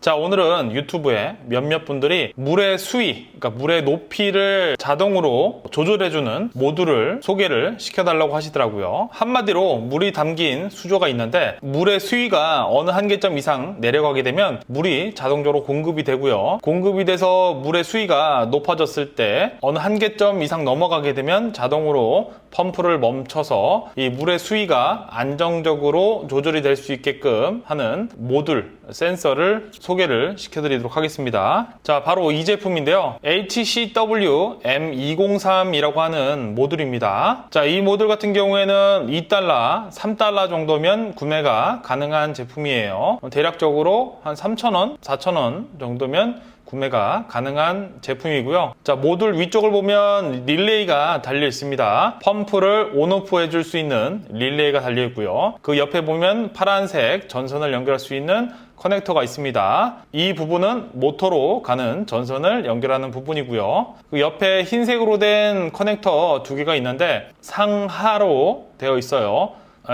자, 오늘은 유튜브에 몇몇 분들이 물의 수위, 그러니까 물의 높이를 자동으로 조절해주는 모듈을 소개를 시켜달라고 하시더라고요. 한마디로 물이 담긴 수조가 있는데 물의 수위가 어느 한계점 이상 내려가게 되면 물이 자동적으로 공급이 되고요. 공급이 돼서 물의 수위가 높아졌을 때 어느 한계점 이상 넘어가게 되면 자동으로 펌프를 멈춰서 이 물의 수위가 안정적으로 조절이 될 수 있게끔 하는 모듈, 센서를 소개를 시켜드리도록 하겠습니다. 자, 바로 이 제품인데요. HCW M203이라고 하는 모듈입니다. 자, 이 모듈 같은 경우에는 2달러, 3달러 정도면 구매가 가능한 제품이에요. 대략적으로 한 3,000원, 4,000원 정도면 구매가 가능한 제품이고요. 자, 모듈 위쪽을 보면 릴레이가 달려 있습니다. 펌프를 온오프 해줄 수 있는 릴레이가 달려 있고요. 그 옆에 보면 파란색 전선을 연결할 수 있는 커넥터가 있습니다. 이 부분은 모터로 가는 전선을 연결하는 부분이고요. 그 옆에 흰색으로 된 커넥터 두 개가 있는데 상하로 되어 있어요.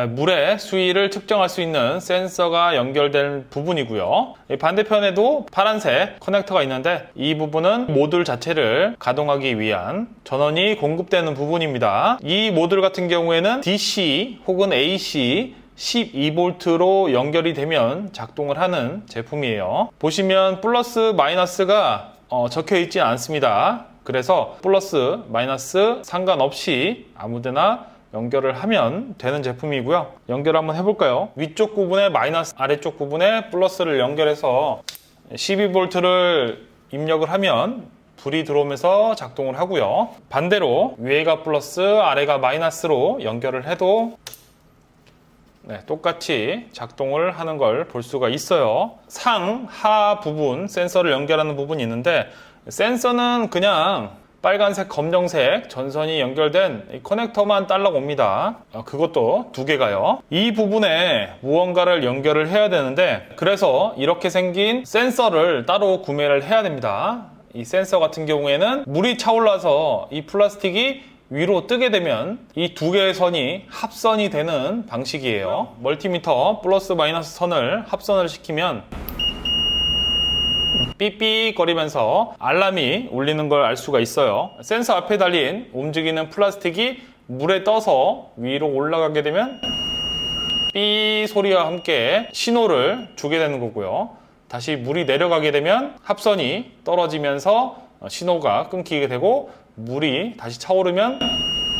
물의 수위를 측정할 수 있는 센서가 연결된 부분이고요. 반대편에도 파란색 커넥터가 있는데 이 부분은 모듈 자체를 가동하기 위한 전원이 공급되는 부분입니다. 이 모듈 같은 경우에는 DC 혹은 AC 12V로 연결이 되면 작동을 하는 제품이에요. 보시면 플러스 마이너스가 적혀 있지 않습니다. 그래서 플러스 마이너스 상관없이 아무데나 연결을 하면 되는 제품이고요. 연결 한번 해볼까요? 위쪽 부분에 마이너스, 아래쪽 부분에 플러스를 연결해서 12V를 입력을 하면 불이 들어오면서 작동을 하고요. 반대로 위에가 플러스, 아래가 마이너스로 연결을 해도 똑같이 작동을 하는 걸 볼 수가 있어요. 상하 부분, 센서를 연결하는 부분이 있는데 센서는 그냥 빨간색, 검정색 전선이 연결된 이 커넥터만 딸랑 옵니다. 그것도 두 개가요. 이 부분에 무언가를 연결을 해야 되는데 그래서 이렇게 생긴 센서를 따로 구매를 해야 됩니다. 이 센서 같은 경우에는 물이 차올라서 이 플라스틱이 위로 뜨게 되면 이 두 개의 선이 합선이 되는 방식이에요. 멀티미터 플러스 마이너스 선을 합선을 시키면 삐삐거리면서 알람이 울리는 걸 알 수가 있어요. 센서 앞에 달린 움직이는 플라스틱이 물에 떠서 위로 올라가게 되면 삐 소리와 함께 신호를 주게 되는 거고요. 다시 물이 내려가게 되면 합선이 떨어지면서 신호가 끊기게 되고 물이 다시 차오르면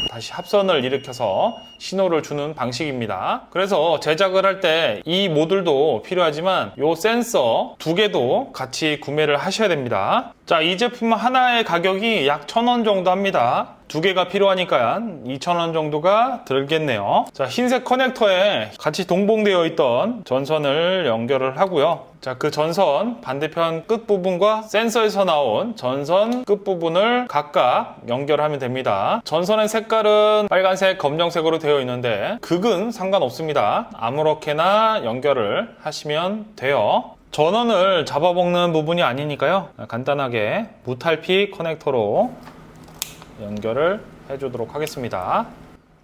다시 합선을 일으켜서 신호를 주는 방식입니다. 그래서 제작을 할 때 이 모듈도 필요하지만 이 센서 두 개도 같이 구매를 하셔야 됩니다. 자, 이 제품 하나의 가격이 약 1,000원 정도 합니다. 두 개가 필요하니까 2,000원 정도가 들겠네요. 자, 흰색 커넥터에 같이 동봉되어 있던 전선을 연결을 하고요. 자, 그 전선 반대편 끝부분과 센서에서 나온 전선 끝부분을 각각 연결하면 됩니다. 전선의 색깔은 빨간색, 검정색으로 되어 있는데 극은 상관없습니다. 아무렇게나 연결을 하시면 돼요. 전원을 잡아먹는 부분이 아니니까요. 간단하게 무탈피 커넥터로 연결을 해주도록 하겠습니다.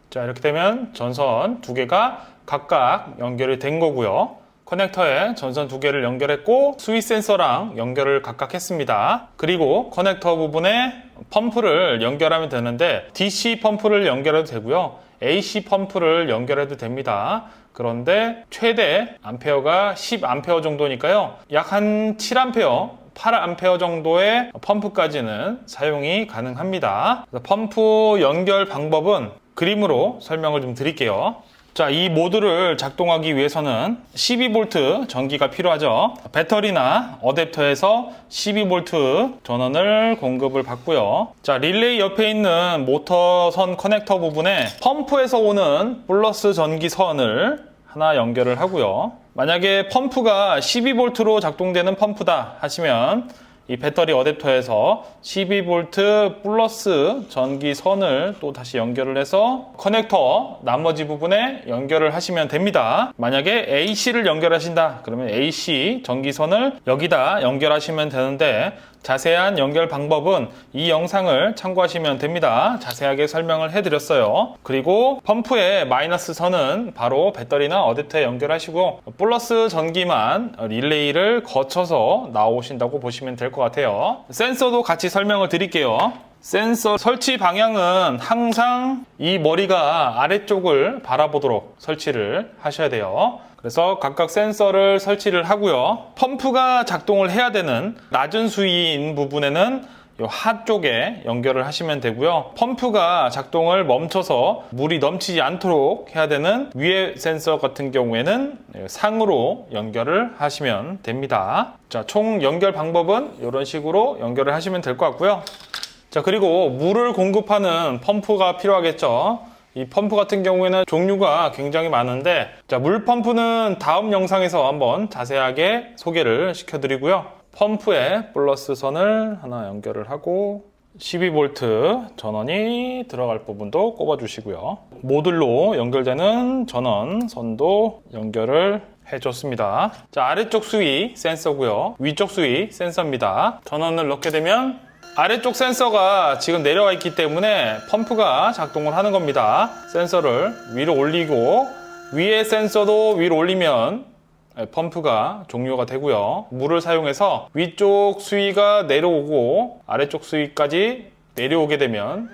자, 이렇게 되면 전선 두 개가 각각 연결이 된 거고요. 커넥터에 전선 두 개를 연결했고 수위 센서랑 연결을 각각 했습니다. 그리고 커넥터 부분에 펌프를 연결하면 되는데 DC 펌프를 연결해도 되고요. AC 펌프를 연결해도 됩니다. 그런데 최대 암페어가 10A 정도니까요. 약 한 7A, 8A 정도의 펌프까지는 사용이 가능합니다. 펌프 연결 방법은 그림으로 설명을 좀 드릴게요. 자, 이 모듈을 작동하기 위해서는 12V 전기가 필요하죠. 배터리나 어댑터에서 12V 전원을 공급을 받고요. 자, 릴레이 옆에 있는 모터선 커넥터 부분에 펌프에서 오는 플러스 전기선을 하나 연결을 하고요. 만약에 펌프가 12V로 작동되는 펌프다 하시면 이 배터리 어댑터에서 12V 플러스 전기선을 또 다시 연결을 해서 커넥터 나머지 부분에 연결을 하시면 됩니다. 만약에 AC를 연결하신다 그러면 AC 전기선을 여기다 연결하시면 되는데 자세한 연결 방법은 이 영상을 참고하시면 됩니다. 자세하게 설명을 해드렸어요. 그리고 펌프의 마이너스 선은 바로 배터리나 어댑터에 연결하시고 플러스 전기만 릴레이를 거쳐서 나오신다고 보시면 될 것 같아요. 센서도 같이 설명을 드릴게요. 센서 설치 방향은 항상 이 머리가 아래쪽을 바라보도록 설치를 하셔야 돼요. 그래서 각각 센서를 설치를 하고요. 펌프가 작동을 해야 되는 낮은 수위인 부분에는 이 하 쪽에 연결을 하시면 되고요. 펌프가 작동을 멈춰서 물이 넘치지 않도록 해야 되는 위에 센서 같은 경우에는 상으로 연결을 하시면 됩니다. 자, 총 연결 방법은 이런 식으로 연결을 하시면 될 것 같고요. 자, 그리고 물을 공급하는 펌프가 필요하겠죠. 이 펌프 같은 경우에는 종류가 굉장히 많은데, 자, 물 펌프는 다음 영상에서 한번 자세하게 소개를 시켜드리고요. 펌프에 플러스 선을 하나 연결을 하고 12V 전원이 들어갈 부분도 꼽아주시고요. 모듈로 연결되는 전원 선도 연결을 해줬습니다. 자, 아래쪽 수위 센서고요. 위쪽 수위 센서입니다. 전원을 넣게 되면 아래쪽 센서가 지금 내려와 있기 때문에 펌프가 작동을 하는 겁니다. 센서를 위로 올리고 위에 센서도 위로 올리면 펌프가 종료가 되고요. 물을 사용해서 위쪽 수위가 내려오고 아래쪽 수위까지 내려오게 되면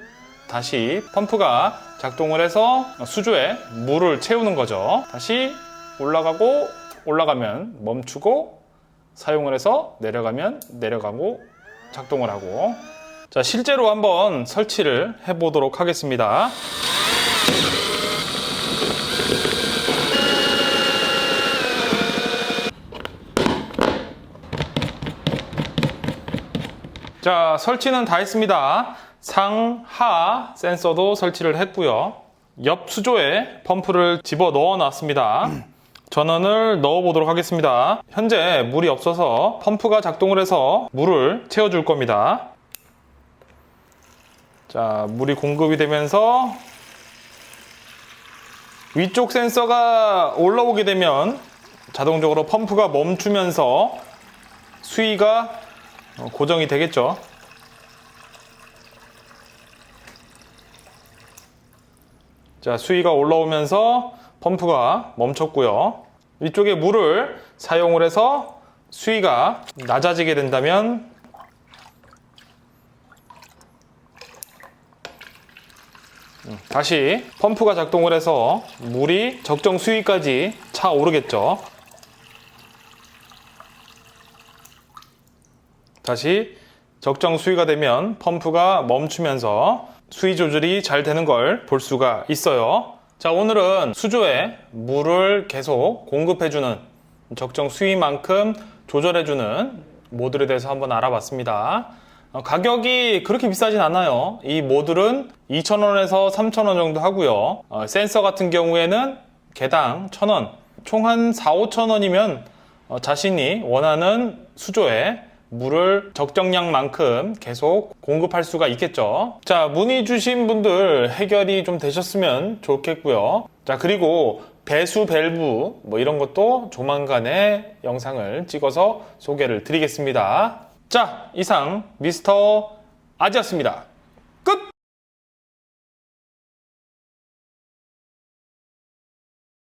다시 펌프가 작동을 해서 수조에 물을 채우는 거죠. 다시 올라가고 올라가면 멈추고 사용을 해서 내려가면 내려가고 작동을 하고. 자, 실제로 한번 설치를 해보도록 하겠습니다. 자, 설치는 다 했습니다. 상, 하 센서도 설치를 했고요. 옆 수조에 펌프를 집어 넣어 놨습니다. 전원을 넣어 보도록 하겠습니다. 현재 물이 없어서 펌프가 작동을 해서 물을 채워줄 겁니다. 자, 물이 공급이 되면서 위쪽 센서가 올라오게 되면 자동적으로 펌프가 멈추면서 수위가 고정이 되겠죠. 자, 수위가 올라오면서 펌프가 멈췄고요. 위쪽에 물을 사용을 해서 수위가 낮아지게 된다면 다시 펌프가 작동을 해서 물이 적정 수위까지 차오르겠죠. 다시 적정 수위가 되면 펌프가 멈추면서 수위 조절이 잘 되는 걸 볼 수가 있어요. 자, 오늘은 수조에 물을 계속 공급해주는 적정 수위만큼 조절해주는 모듈에 대해서 한번 알아봤습니다. 가격이 그렇게 비싸진 않아요. 이 모듈은 2,000원에서 3,000원 정도 하고요. 센서 같은 경우에는 개당 1,000원, 총 한 4,000~5,000원이면 자신이 원하는 수조에 물을 적정량만큼 계속 공급할 수가 있겠죠. 자, 문의 주신 분들 해결이 좀 되셨으면 좋겠고요. 자, 그리고 배수 밸브 뭐 이런 것도 조만간에 영상을 찍어서 소개를 드리겠습니다. 자, 이상 미스터 아지였습니다. 끝!